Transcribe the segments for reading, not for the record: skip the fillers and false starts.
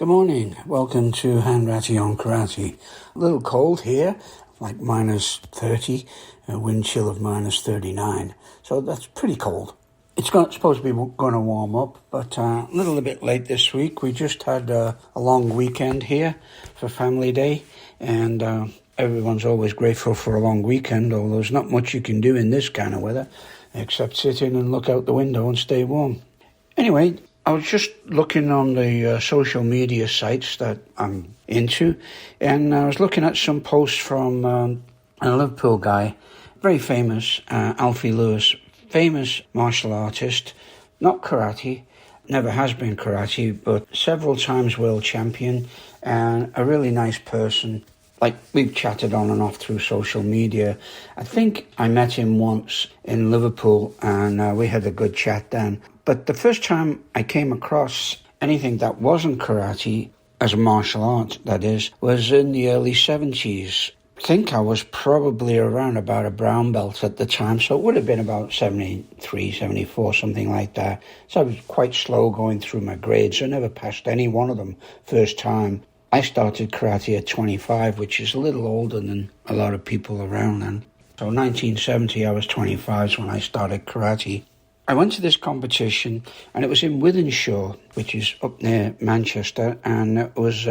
Good morning. Welcome to Hanratty on Karate. A little cold here, like minus 30, a wind chill of minus 39. So that's pretty cold. It's supposed to be going to warm up, but a little bit late this week. We just had a long weekend here for Family Day, and everyone's always grateful for a long weekend, although there's not much you can do in this kind of weather, except sit in and look out the window and stay warm. Anyway, I was just looking on the social media sites that I'm into, and I was looking at some posts from a Liverpool guy, very famous, Alfie Lewis, famous martial artist, not karate, never has been karate, but several times world champion, and a really nice person. Like, we've chatted on and off through social media. I think I met him once in Liverpool, and we had a good chat then. But the first time I came across anything that wasn't karate, as a martial art, that is, was in the early 70s. I think I was probably around about a brown belt at the time, so it would have been about 73, 74, something like that. So I was quite slow going through my grades. I never passed any one of them first time. I started karate at 25, which is a little older than a lot of people around then. So 1970, I was 25 when I started karate. I went to this competition, and it was in Wythenshawe, which is up near Manchester, and it was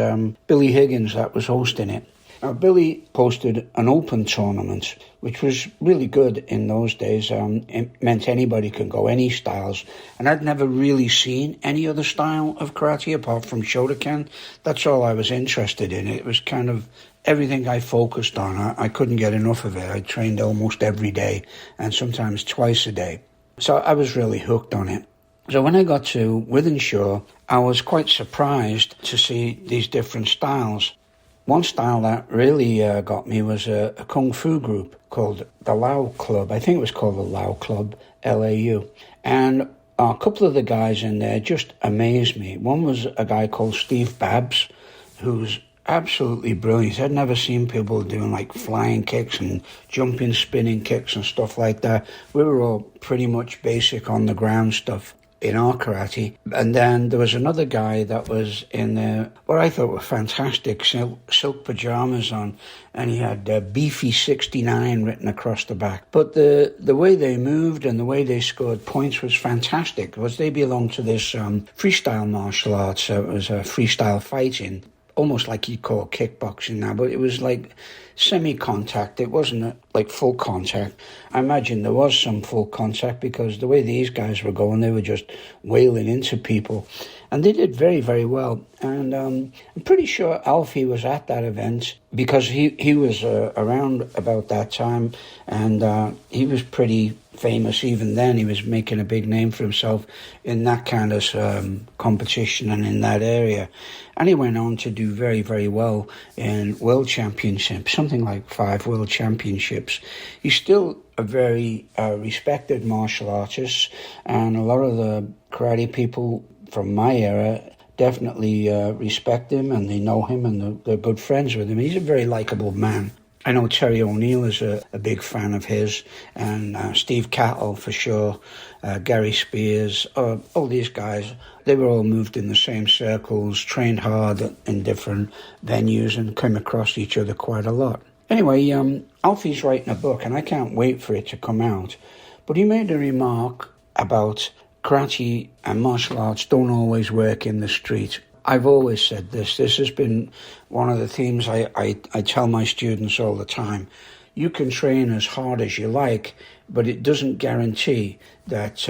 Billy Higgins that was hosting it. Now, Billy hosted an open tournament, which was really good in those days. It meant anybody could go, any styles. And I'd never really seen any other style of karate apart from Shotokan. That's all I was interested in. It was kind of everything I focused on. I couldn't get enough of it. I trained almost every day, and sometimes twice a day. So I was really hooked on it. So when I got to Wythenshawe, I was quite surprised to see these different styles. One style that really got me was a kung fu group called the Lao Club. I think it was called the Lao Club, L-A-U. And a couple of the guys in there just amazed me. One was a guy called Steve Babs, who's absolutely brilliant. I'd never seen people doing like flying kicks and jumping, spinning kicks and stuff like that. We were all pretty much basic on the ground stuff in our karate. And then there was another guy that was in what I thought were fantastic silk pajamas on, and he had Beefy 69 written across the back. But the way they moved and the way they scored points was fantastic, because they belonged to this freestyle martial arts. It was freestyle fighting, almost like you'd call kickboxing now, but it was like semi-contact. It wasn't like full contact. I imagine there was some full contact, because the way these guys were going, they were just wailing into people. And they did very, very well. And I'm pretty sure Alfie was at that event, because he was around about that time, and he was pretty famous even then. He was making a big name for himself in that kind of competition and in that area. And he went on to do very, very well in world championships, something like 5 world championships. He's still a very respected martial artist, and a lot of the karate people from my era definitely respect him, and they know him, and they're good friends with him. He's a very likable man. I know Terry O'Neill is a big fan of his, and Steve Cattle for sure, Gary Spears, all these guys. They were all moved in the same circles, trained hard in different venues, and came across each other quite a lot. Anyway, Alfie's writing a book, and I can't wait for it to come out. But he made a remark about karate and martial arts don't always work in the street. I've always said this. This has been one of the themes I tell my students all the time. You can train as hard as you like, but it doesn't guarantee that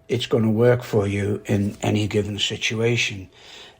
it's going to work for you in any given situation.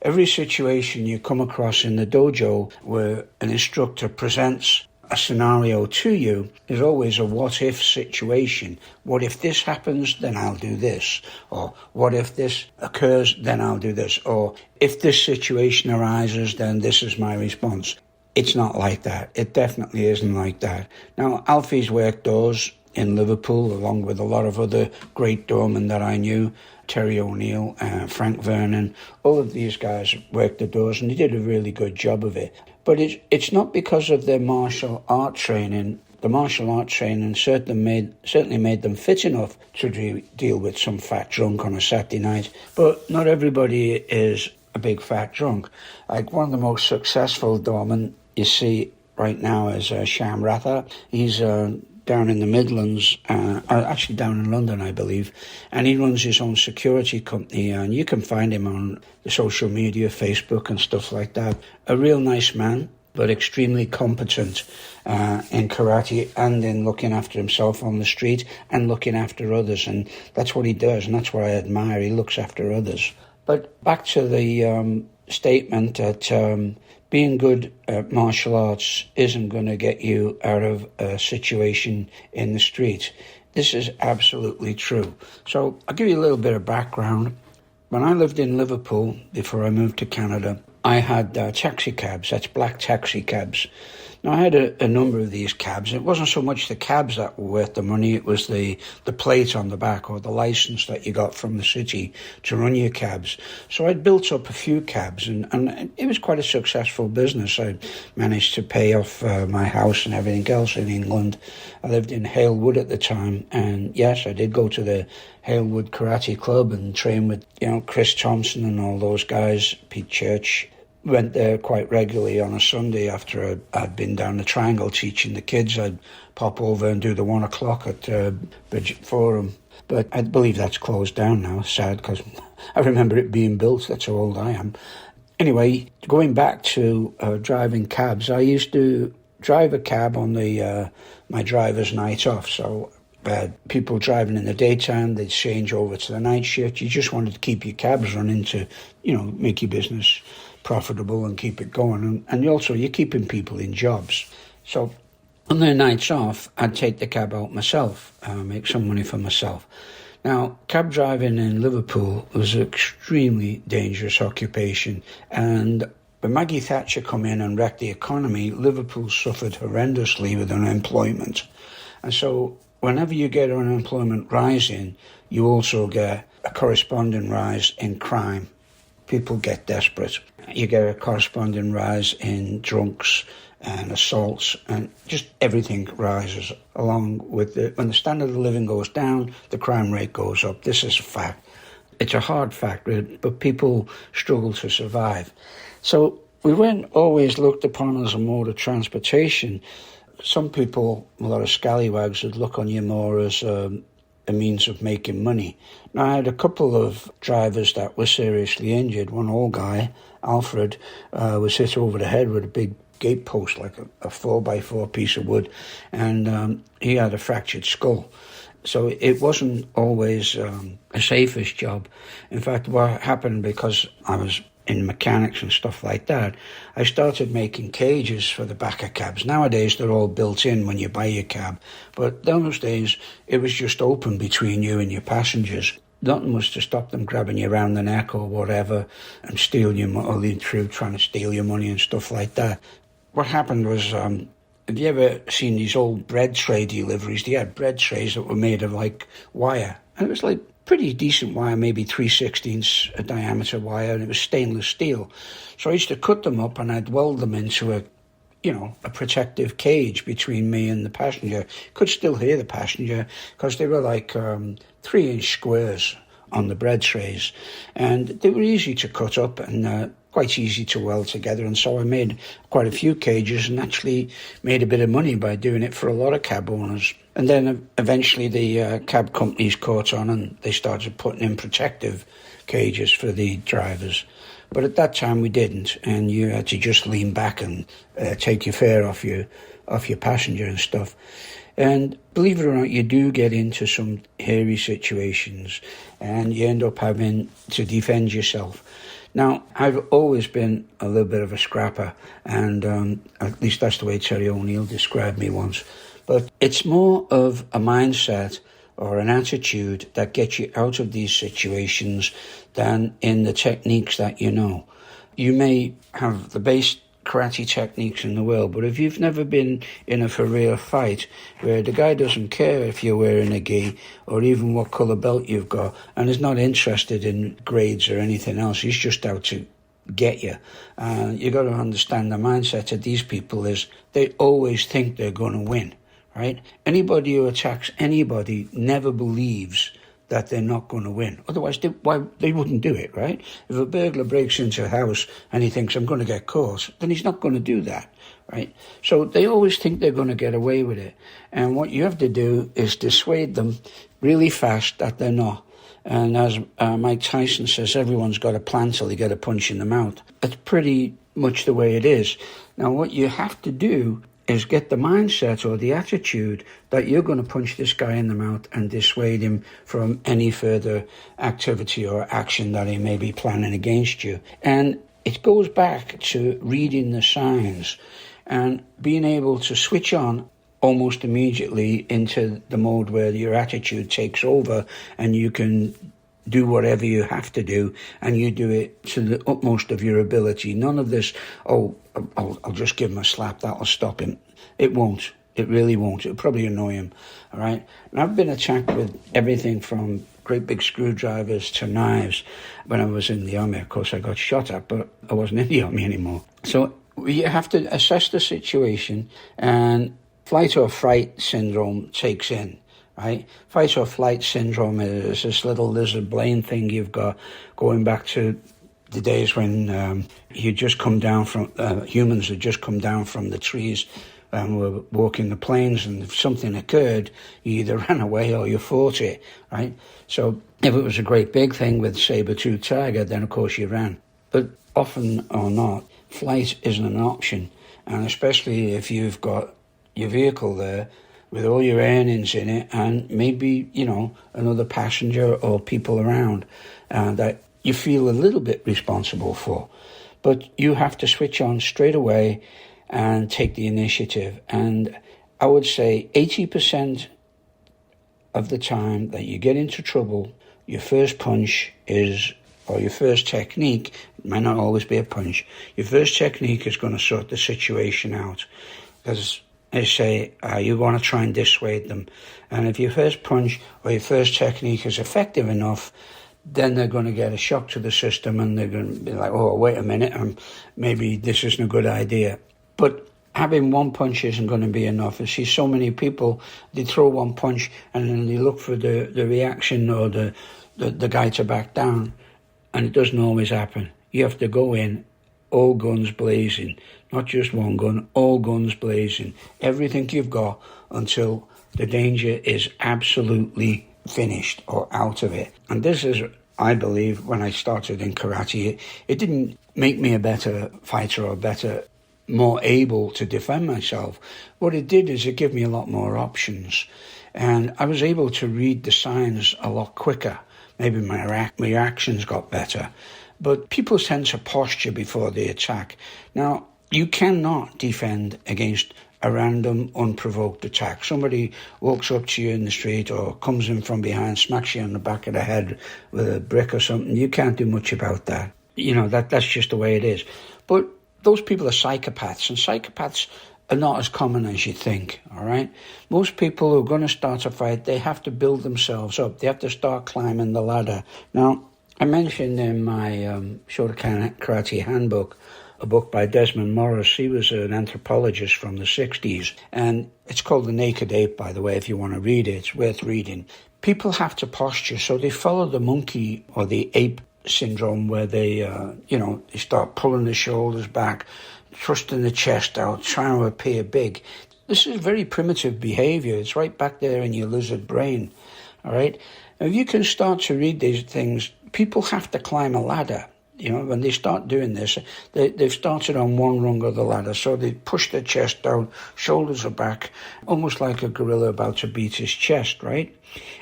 Every situation you come across in the dojo where an instructor presents a scenario to you is always a what-if situation. What if this happens, then I'll do this. Or what if this occurs, then I'll do this. Or if this situation arises, then this is my response. It's not like that. It definitely isn't like that. Now, Alfie's worked doors in Liverpool, along with a lot of other great doormen that I knew, Terry O'Neill, Frank Vernon. All of these guys worked the doors, and they did a really good job of it. But it's not because of their martial art training. The martial art training certainly made them fit enough to deal with some fat drunk on a Saturday night. But not everybody is a big fat drunk. Like one of the most successful doormen you see right now is Hanratty. He's down in the Midlands, actually down in London, I believe, and he runs his own security company, and you can find him on the social media, Facebook and stuff like that. A real nice man, but extremely competent in karate and in looking after himself on the street and looking after others, and that's what he does, and that's what I admire. He looks after others. But back to the statement that being good at martial arts isn't going to get you out of a situation in the street. This is absolutely true. So I'll give you a little bit of background. When I lived in Liverpool, before I moved to Canada, I had taxi cabs, that's black taxi cabs. Now, I had a number of these cabs. It wasn't so much the cabs that were worth the money, it was the plate on the back or the license that you got from the city to run your cabs. So I'd built up a few cabs, and it was quite a successful business. I managed to pay off my house and everything else in England. I lived in Halewood at the time, and yes, I did go to the Halewood Karate Club and train with, Chris Thompson and all those guys, Pete Church. Went there quite regularly on a Sunday after I'd been down the Triangle teaching the kids. I'd pop over and do the 1 o'clock at Bridget Forum. But I believe that's closed down now. Sad, because I remember it being built. That's how old I am. Anyway, going back to driving cabs, I used to drive a cab on the my driver's night off. So people driving in the daytime, they'd change over to the night shift. You just wanted to keep your cabs running to, make your business profitable and keep it going, and also you're keeping people in jobs. So on their nights off, I'd take the cab out myself, make some money for myself. Now, cab driving in Liverpool was an extremely dangerous occupation, and when Maggie Thatcher come in and wrecked the economy, Liverpool suffered horrendously with unemployment. And so whenever you get unemployment rising, you also get a corresponding rise in crime. People get desperate. You get a corresponding rise in drunks and assaults, and just everything rises along with when the standard of living goes down, the crime rate goes up. This is a fact. It's a hard fact, but people struggle to survive. So we weren't always looked upon as a mode of transportation. Some people, a lot of scallywags, would look on you more as a means of making money. Now, I had a couple of drivers that were seriously injured. One old guy, Alfred, was hit over the head with a big gate post, like a 4x4 piece of wood, and he had a fractured skull. So it wasn't always a safest job. In fact, what happened, because I was in mechanics and stuff like that, I started making cages for the back of cabs. Nowadays, they're all built in when you buy your cab. But those days, it was just open between you and your passengers. Nothing was to stop them grabbing you around the neck or whatever and steal your money, or lead through trying to steal your money and stuff like that. What happened was, have you ever seen these old bread tray deliveries? They had bread trays that were made of, wire. And it was pretty decent wire, maybe 3/16 a diameter wire, and it was stainless steel. So I used to cut them up and I'd weld them into a protective cage between me and the passenger. Could still hear the passenger because they were 3-inch squares on the bread trays, and they were easy to cut up and quite easy to weld together. And so I made quite a few cages and actually made a bit of money by doing it for a lot of cab owners. And then eventually the cab companies caught on and they started putting in protective cages for the drivers. But at that time we didn't, and you had to just lean back and take your fare off your passenger and stuff. And believe it or not, you do get into some hairy situations and you end up having to defend yourself. Now, I've always been a little bit of a scrapper, and at least that's the way Terry O'Neill described me once. But it's more of a mindset or an attitude that gets you out of these situations than in the techniques that you know. You may have the base karate techniques in the world, but if you've never been in a for real fight where the guy doesn't care if you're wearing a gi or even what colour belt you've got, and is not interested in grades or anything else, he's just out to get you. You got to understand the mindset of these people is they always think they're going to win, right? Anybody who attacks anybody never believes that they're not going to win. Otherwise, they wouldn't do it, right? If a burglar breaks into a house and he thinks, I'm going to get caught, then he's not going to do that, right? So they always think they're going to get away with it. And what you have to do is dissuade them really fast that they're not. And as Mike Tyson says, everyone's got a plan till they get a punch in the mouth. That's pretty much the way it is. Now, what you have to do is get the mindset or the attitude that you're going to punch this guy in the mouth and dissuade him from any further activity or action that he may be planning against you. And it goes back to reading the signs and being able to switch on almost immediately into the mode where your attitude takes over and you can do whatever you have to do, and you do it to the utmost of your ability. None of this, I'll just give him a slap, that'll stop him. It won't. It really won't. It'll probably annoy him, all right? And I've been attacked with everything from great big screwdrivers to knives. When I was in the army, of course, I got shot at, but I wasn't in the army anymore. So you have to assess the situation, and flight or fright syndrome takes in. Right? Fight or flight syndrome is this little lizard brain thing you've got going back to the days when you just come down from, humans had just come down from the trees and were walking the plains, and if something occurred, you either ran away or you fought it, right? So if it was a great big thing with saber-toothed tiger, then of course you ran. But often or not, flight isn't an option, and especially if you've got your vehicle there, with all your earnings in it and maybe, another passenger or people around that you feel a little bit responsible for. But you have to switch on straight away and take the initiative. And I would say 80% of the time that you get into trouble, your first punch or your first technique, it might not always be a punch, your first technique is going to sort the situation out. Because I say, you want to try and dissuade them. And if your first punch or your first technique is effective enough, then they're going to get a shock to the system and they're going to be like, oh, wait a minute, maybe this isn't a good idea. But having one punch isn't going to be enough. I see so many people, they throw one punch and then they look for the reaction or the guy to back down. And it doesn't always happen. You have to go in all guns blazing. Not just one gun, all guns blazing. Everything you've got until the danger is absolutely finished or out of it. And this is, I believe, when I started in karate, it didn't make me a better fighter or more able to defend myself. What it did is it gave me a lot more options. And I was able to read the signs a lot quicker. Maybe my reactions got better. But people tend to posture before they attack. Now, you cannot defend against a random, unprovoked attack. Somebody walks up to you in the street or comes in from behind, smacks you on the back of the head with a brick or something. You can't do much about that. That's just the way it is. But those people are psychopaths, and psychopaths are not as common as you think, all right? Most people who are going to start a fight, they have to build themselves up. They have to start climbing the ladder. Now, I mentioned in my Shotokan Karate Handbook, a book by Desmond Morris. He was an anthropologist from the 60s. And it's called The Naked Ape, by the way, if you want to read it. It's worth reading. People have to posture, so they follow the monkey or the ape syndrome where they, they start pulling the shoulders back, thrusting the chest out, trying to appear big. This is very primitive behavior. It's right back there in your lizard brain, all right? Now, if you can start to read these things, people have to climb a ladder. When they start doing this, they've started on one rung of the ladder, so they push their chest down, shoulders are back, almost like a gorilla about to beat his chest, right?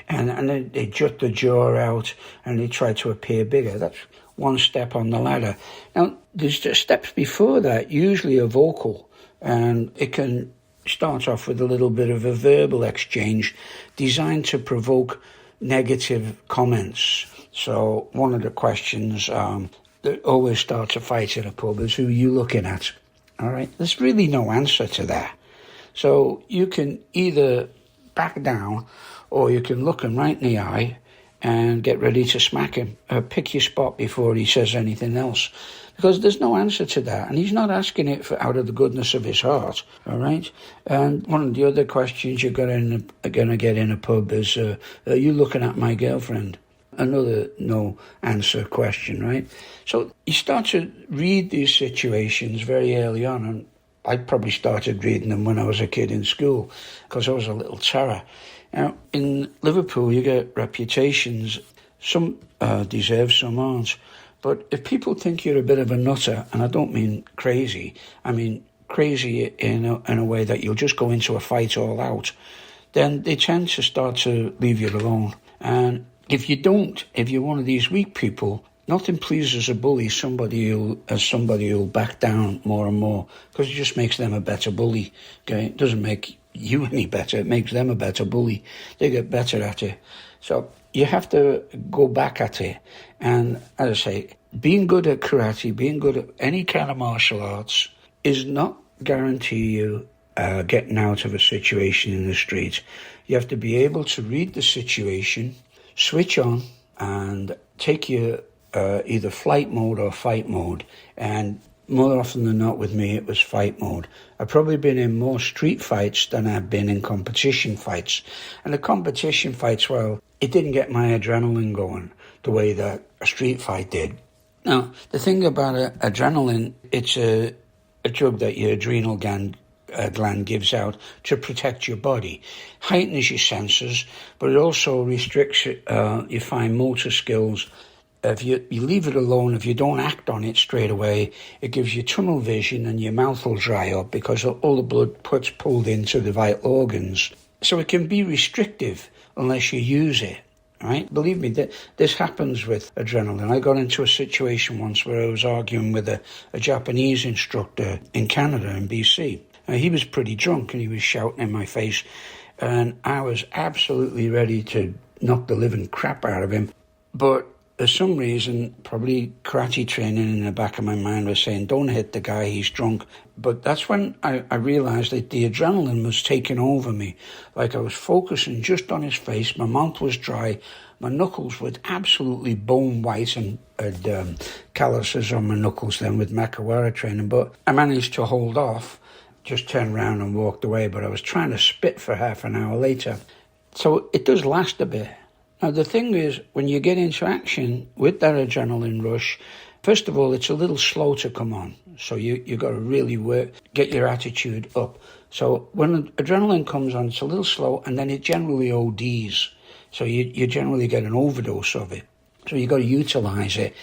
And then they jut the jaw out, and they try to appear bigger. That's one step on the ladder. Now, there's the steps before that, usually are vocal, and it can start off with a little bit of a verbal exchange designed to provoke negative comments. So one of the questions that always starts a fight in a pub is, who are you looking at? All right? There's really no answer to that. So you can either back down or you can look him right in the eye and get ready to smack him. Pick your spot before he says anything else. because there's no answer to that. And he's not asking it out of the goodness of his heart, all right? And one of the other questions you're going to get in a pub is, are you looking at my girlfriend? Another no answer question, right? So you start to read these situations very early on, and I probably started reading them when I was a kid in school because I was a little terror. Now, in Liverpool, you get reputations. Some deserve, some aren't. But if people think you're a bit of a nutter, and I don't mean crazy, I mean crazy in a way that you'll just go into a fight all out, then they tend to start to leave you alone. And if you're one of these weak people, nothing pleases a bully somebody who'll back down more and more, because it just makes them a better bully. Okay, it doesn't make you any better; it makes them a better bully. They get better at it. So you have to go back at it. And as I say, being good at karate, being good at any kind of martial arts, is not guarantee you getting out of a situation in the street. You have to be able to read the situation, switch on, and take your either flight mode or fight mode. And more often than not with me, it was fight mode. I've probably been in more street fights than I've been in competition fights. And the competition fights, well, it didn't get my adrenaline going the way that a street fight did. Now, the thing about adrenaline, it's a drug that your adrenal gland gives out to protect your body. Heightens your senses, but it also restricts your fine motor skills. If you leave it alone, if you don't act on it straight away, it gives you tunnel vision and your mouth will dry up because all the blood gets pulled into the vital organs. So it can be restrictive unless you use it, right? Believe me, this happens with adrenaline. I got into a situation once where I was arguing with a Japanese instructor in Canada, in BC. He was pretty drunk and he was shouting in my face, and I was absolutely ready to knock the living crap out of him. But for some reason, probably karate training in the back of my mind was saying, don't hit the guy, he's drunk. But that's when I realised that the adrenaline was taking over me. Like I was focusing just on his face, my mouth was dry, my knuckles were absolutely bone white and had calluses on my knuckles then with Makawara training. But I managed to hold off, just turned around and walked away. But I was trying to spit for half an hour later. So it does last a bit. Now, the thing is, when you get into action with that adrenaline rush, first of all, it's a little slow to come on. So you got to really get your attitude up. So when adrenaline comes on, it's a little slow, and then it generally ODs. So you generally get an overdose of it. So you got to utilize it.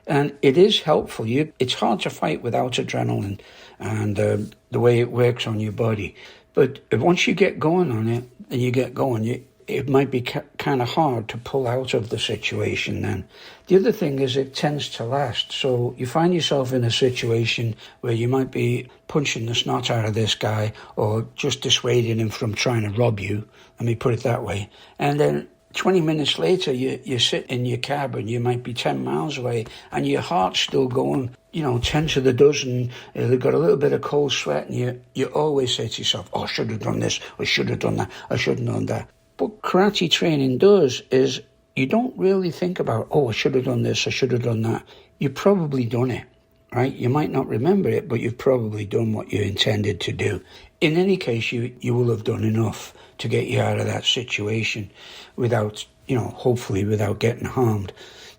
And it is helpful. It's hard to fight without adrenaline and the way it works on your body. But once you get going on it, and you get going, it might be kind of hard to pull out of the situation then. The other thing is it tends to last. So you find yourself in a situation where you might be punching the snot out of this guy or just dissuading him from trying to rob you. Let me put it that way. And then 20 minutes later, you sit in your cab and you might be 10 miles away and your heart's still going, 10 to the dozen. You've got a little bit of cold sweat and you always say to yourself, oh, I should have done this, I should have done that, I shouldn't have done that. What karate training does is you don't really think about, oh, I should have done this, I should have done that. You've probably done it, right? You might not remember it, but you've probably done what you intended to do. In any case, you will have done enough to get you out of that situation without, hopefully without getting harmed.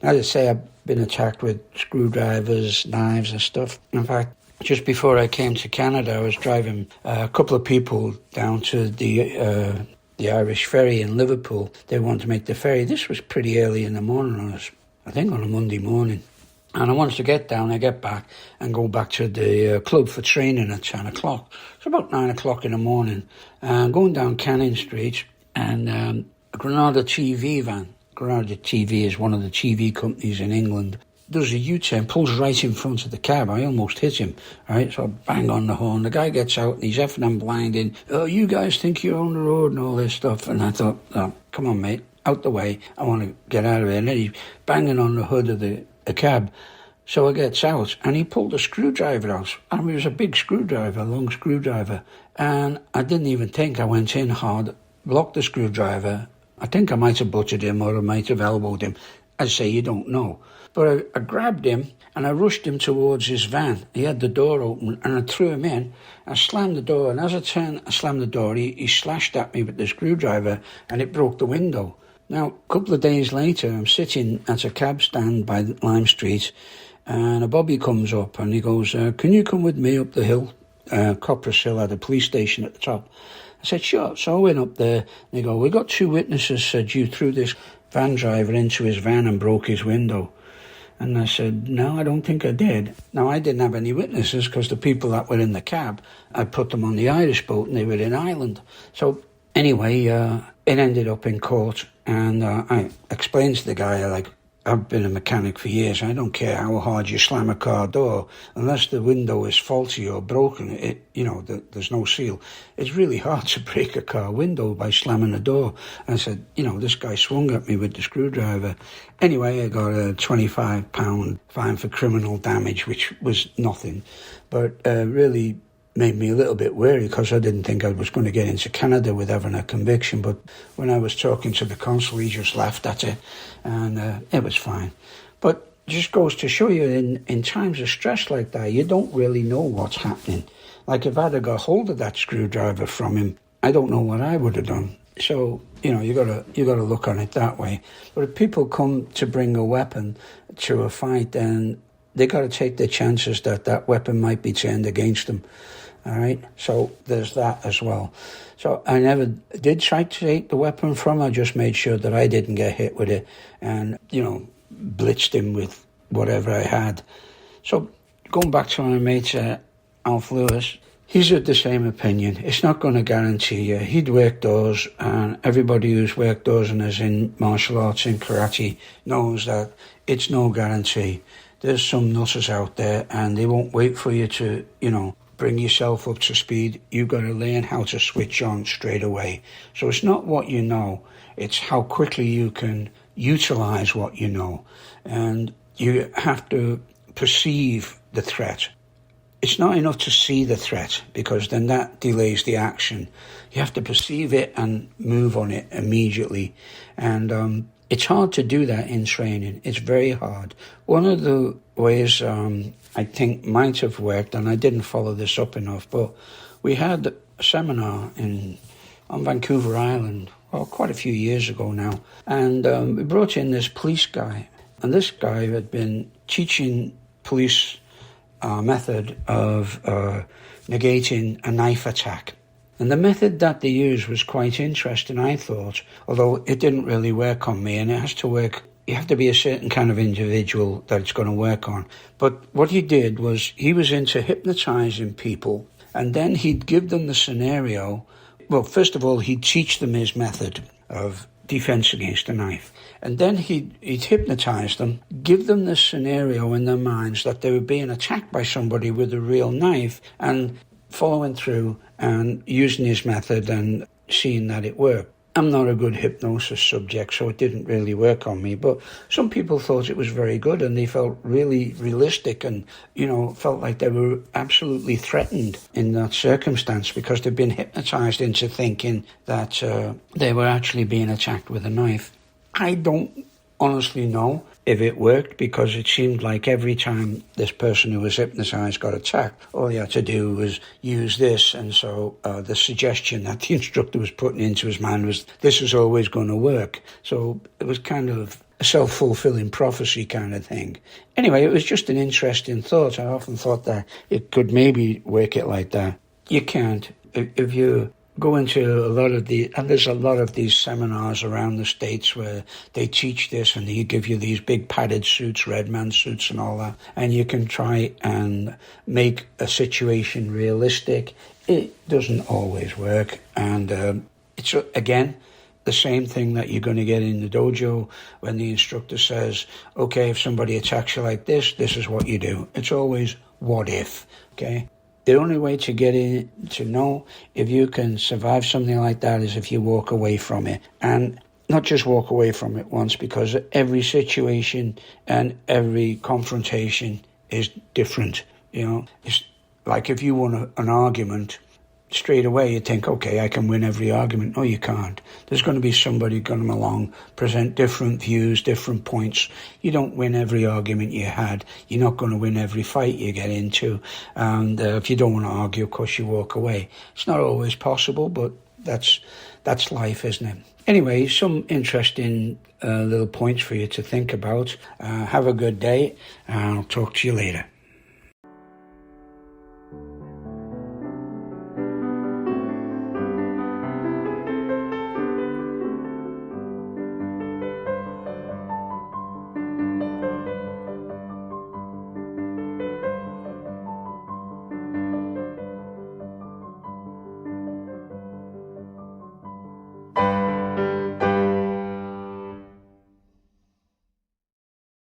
Now, as I say, I've been attacked with screwdrivers, knives and stuff. In fact, just before I came to Canada, I was driving a couple of people down to the Irish ferry in Liverpool. They wanted to make the ferry. This was pretty early in the morning, I think on a Monday morning. And I wanted to get down, I get back and go back to the club for training at 10 o'clock. It's about 9 o'clock in the morning. Going down Canning Street and a Granada TV van. Granada TV is one of the TV companies in England. Does a U-turn, pulls right in front of the cab. I almost hit him, right? So I bang on the horn. The guy gets out and he's effing and blinding. Oh, you guys think you're on the road and all this stuff. And I thought, oh, come on, mate, out the way. I want to get out of here. And then he's banging on the hood of the cab. So I gets out and he pulled a screwdriver out. I mean, it was a big screwdriver, a long screwdriver. And I didn't even think. I went in hard, blocked the screwdriver. I think I might have butted him or I might have elbowed him. As I say, you don't know. But I grabbed him and I rushed him towards his van. He had the door open and I threw him in. I slammed the door, and as I turned and slammed the door, he slashed at me with the screwdriver and it broke the window. Now, a couple of days later, I'm sitting at a cab stand by Lime Street, and a bobby comes up and he goes, can you come with me up the hill? Copper's Hill had a police station at the top. I said, sure. So I went up there, and they go, we got 2 witnesses said you threw this van driver into his van and broke his window. And I said, no, I don't think I did. Now, I didn't have any witnesses because the people that were in the cab, I put them on the Irish boat and they were in Ireland. So anyway, it ended up in court, and I explained to the guy, like, I've been a mechanic for years. I don't care how hard you slam a car door, unless the window is faulty or broken, there's no seal. It's really hard to break a car window by slamming a door. I said, this guy swung at me with the screwdriver. Anyway, I got a £25 fine for criminal damage, which was nothing, but really made me a little bit wary because I didn't think I was going to get into Canada with having a conviction. But when I was talking to the consul, he just laughed at it, and it was fine. But it just goes to show you, in times of stress like that, you don't really know what's happening. Like, if I'd have got hold of that screwdriver from him, I don't know what I would have done. So, you gotta look on it that way. But if people come to bring a weapon to a fight, then they got to take the chances that weapon might be turned against them. All right, so there's that as well. So I never did try to take the weapon from him. I just made sure that I didn't get hit with it, and blitzed him with whatever I had. So going back to my mate Alf Lewis, he's of the same opinion. It's not going to guarantee you. He'd work doors, and everybody who's worked doors and is in martial arts and karate knows that it's no guarantee. There's some nutters out there, and they won't wait for you to, bring yourself up to speed. You've got to learn how to switch on straight away. So it's not what you know, it's how quickly you can utilize what you know. And you have to perceive the threat. It's not enough to see the threat, because then that delays the action. You have to perceive it and move on it immediately. And it's hard to do that in training. It's very hard. One of the ways I think might have worked, and I didn't follow this up enough, but we had a seminar on Vancouver Island, quite a few years ago now, and we brought in this police guy, and this guy had been teaching police method of negating a knife attack. And the method that they used was quite interesting, I thought, although it didn't really work on me, and it has to work. You have to be a certain kind of individual that it's going to work on. But what he did was he was into hypnotizing people, and then he'd give them the scenario. Well, first of all, he'd teach them his method of defense against a knife. And then he'd hypnotize them, give them the scenario in their minds that they were being attacked by somebody with a real knife, and following through and using his method and seeing that it worked. I'm not a good hypnosis subject, so it didn't really work on me, but some people thought it was very good, and they felt really realistic and, felt like they were absolutely threatened in that circumstance because they'd been hypnotized into thinking that they were actually being attacked with a knife. I don't honestly know if it worked, because it seemed like every time this person who was hypnotized got attacked, all he had to do was use this. And so the suggestion that the instructor was putting into his mind was this is always going to work. So it was kind of a self-fulfilling prophecy kind of thing. Anyway, it was just an interesting thought. I often thought that it could maybe work it like that. You can't. If you go into there's a lot of these seminars around the States where they teach this, and they give you these big padded suits, red man suits and all that, and you can try and make a situation realistic. It doesn't always work, and it's, again, the same thing that you're going to get in the dojo when the instructor says, okay, if somebody attacks you like this is what you do. It's always what if, okay? The only way to get in to know if you can survive something like that is if you walk away from it. And not just walk away from it once, because every situation and every confrontation is different. It's like if you won an argument straight away you think, okay, I can win every argument. No, you can't. There's going to be somebody going along, present different views, different points. You don't win every argument you had. You're not going to win every fight you get into. And if you don't want to argue, of course, you walk away. It's not always possible, but that's life, isn't it? Anyway, some interesting little points for you to think about. Have a good day, and I'll talk to you later.